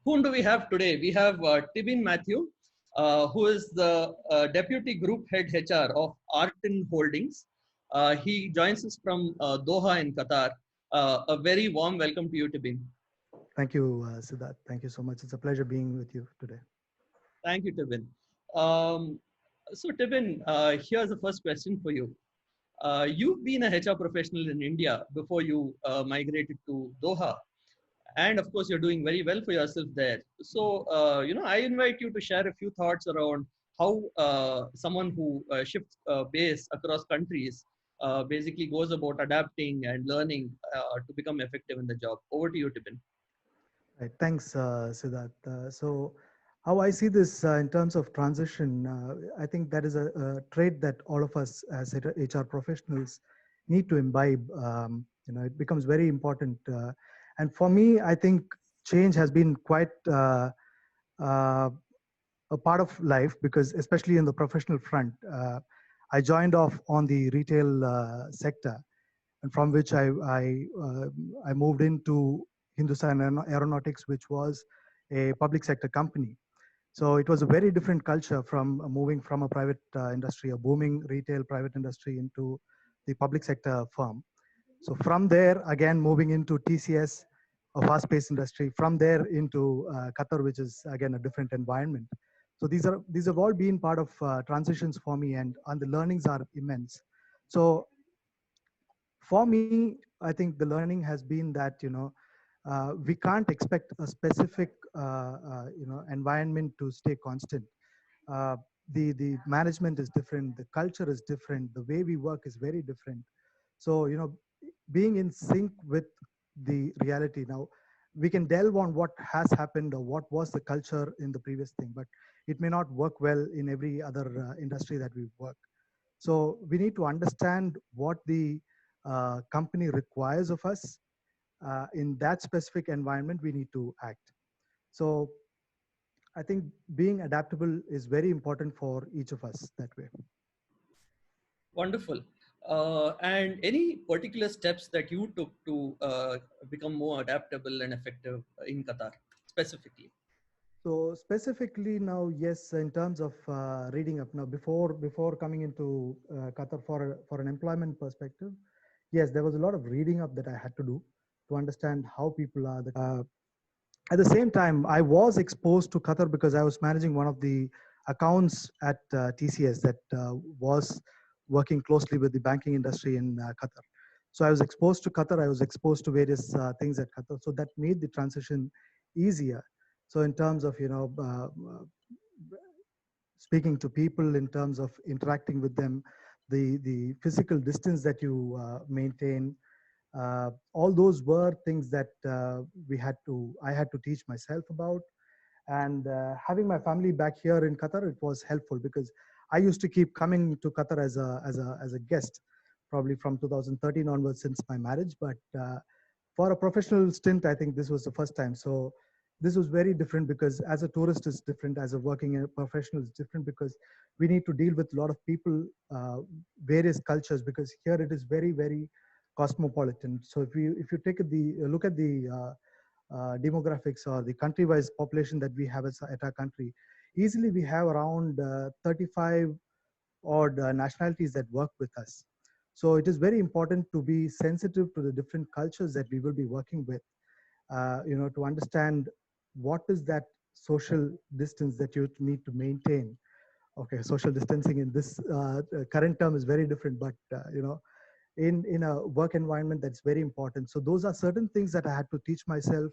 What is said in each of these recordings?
Whom do we have today? We have Tibin Matthew, who is the Deputy Group Head HR of Artin Holdings. He joins us from Doha in Qatar. A very warm welcome to you, Tibin. Thank you, Siddharth. Thank you so much. It's a pleasure being with you today. Thank you, Tibin. So, Tibin, here's the first question for you. You've been a HR professional in India before you migrated to Doha, and of course, you're doing very well for yourself there. So, I invite you to share a few thoughts around how someone who shifts base across countries basically goes about adapting and learning to become effective in the job. Over to you, Tibin. Right. Thanks, Siddharth. So, how I see this in terms of transition, I think that is a trait that all of us as HR professionals need to imbibe. It becomes very important. And for me, I think change has been quite uh, a part of life because, especially in the professional front, I joined off on the retail sector, and from which I moved into Hindustan Aeronautics, which was a public sector company. So it was a very different culture from moving from a private industry, a booming retail private industry, into the public sector firm. So from there, again moving into TCS, a fast-paced industry. From there into Qatar, which is again a different environment. So these have all been part of transitions for me, and the learnings are immense. So for me, I think the learning has been that we can't expect a specific environment to stay constant. Uh, the management is different, the culture is different, the way we work is very different. So being in sync with the reality now, we can delve on what has happened or what was the culture in the previous thing, but it may not work well in every other industry that we work. So we need to understand what the company requires of us. In that specific environment, we need to act. So I think being adaptable is very important for each of us that way. Wonderful. And any particular steps that you took to become more adaptable and effective in Qatar specifically? So specifically now, yes, in terms of reading up now, before coming into Qatar for an employment perspective, yes, there was a lot of reading up that I had to do to understand how people are. At the same time, I was exposed to Qatar because I was managing one of the accounts at TCS that was working closely with the banking industry in Qatar. So I was exposed to Qatar. I was exposed to various things at Qatar. So that made the transition easier. So in terms of speaking to people, in terms of interacting with them, the physical distance that you maintain, all those were things that I had to teach myself about. And having my family back here in Qatar, it was helpful because I used to keep coming to Qatar as a guest, probably from 2013 onwards since my marriage. But for a professional stint, I think this was the first time. So this was very different because as a tourist is different, as a working professional is different because we need to deal with a lot of people, various cultures, because here it is very, very cosmopolitan. So if you take the look at the demographics or the country-wise population that we have at our country, easily we have around 35 odd nationalities that work with us. So it is very important to be sensitive to the different cultures that we will be working with, to understand what is that social distance that you need to maintain. Okay, social distancing in this current term is very different, but in a work environment, that's very important. So those are certain things that I had to teach myself,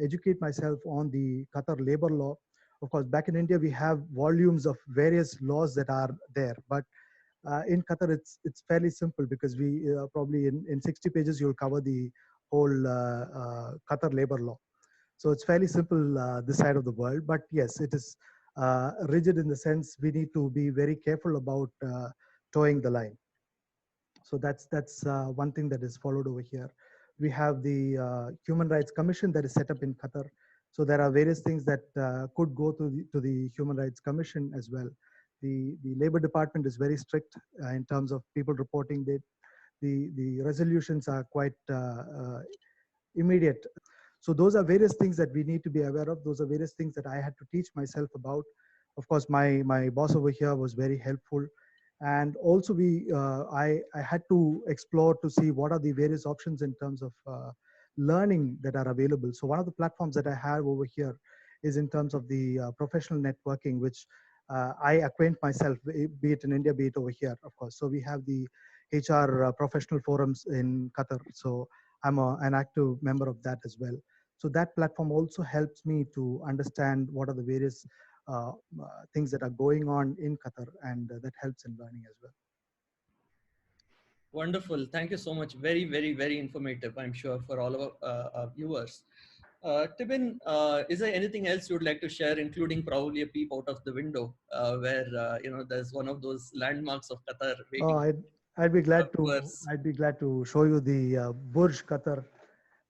educate myself on the Qatar labor law. Of course, back in India, we have volumes of various laws that are there, but in Qatar, it's fairly simple because we probably in 60 pages, you'll cover the whole Qatar labor law. So it's fairly simple this side of the world, but yes, it is rigid in the sense we need to be very careful about towing the line. So that's one thing that is followed over here. We have the Human Rights Commission that is set up in Qatar. So there are various things that could go to the Human Rights Commission as well. The Labor Department is very strict in terms of people reporting. The resolutions are quite immediate. So those are various things that we need to be aware of. Those are various things that I had to teach myself about. Of course, my boss over here was very helpful. And also I had to explore to see what are the various options in terms of learning that are available. So one of the platforms that I have over here is in terms of the professional networking, which I acquaint myself, be it in India, be it over here, of course. So we have the HR professional forums in Qatar. So I'm an active member of that as well. So that platform also helps me to understand what are the various things that are going on in Qatar, and that helps in learning as well. Wonderful. Thank you so much. Very, very, very informative, I'm sure, for all of our viewers. Tibin, is there anything else you would like to share, including probably a peep out of the window, where there's one of those landmarks of Qatar Oh, waiting I'd be glad for to viewers? show you the Burj Qatar,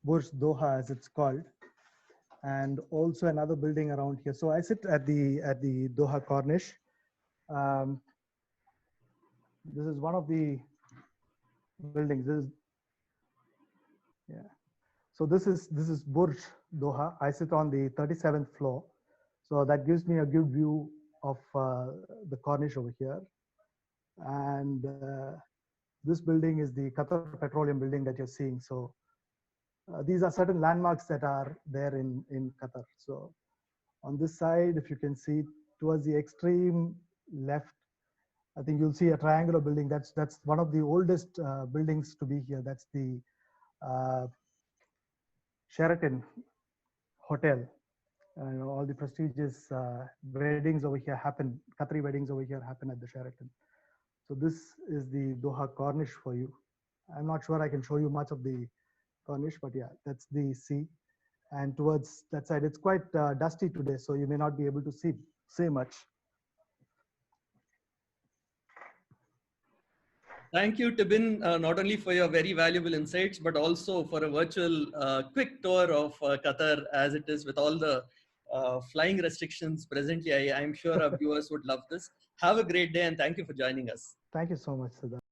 Burj Doha as it's called, and also another building around here. So I sit at the Doha Corniche. Um, this is one of the buildings. This is, yeah. So this is Burj Doha. I sit on the 37th floor, so that gives me a good view of the Corniche over here. And this building is the Qatar Petroleum building that you're seeing. So these are certain landmarks that are there in Qatar. So on this side, if you can see towards the extreme left, I think you'll see a triangular building. That's one of the oldest buildings to be here. That's the uh, Sheraton Hotel. All the prestigious weddings over here happen. Qatari weddings over here happen at the Sheraton. So this is the Doha Corniche for you. I'm not sure I can show you much of the Corniche, but yeah, that's the sea. And towards that side, it's quite dusty today, so you may not be able to say much. Thank you, Tibin, not only for your very valuable insights, but also for a virtual quick tour of Qatar as it is with all the flying restrictions presently. I'm sure our viewers would love this. Have a great day and thank you for joining us. Thank you so much, Siddharth.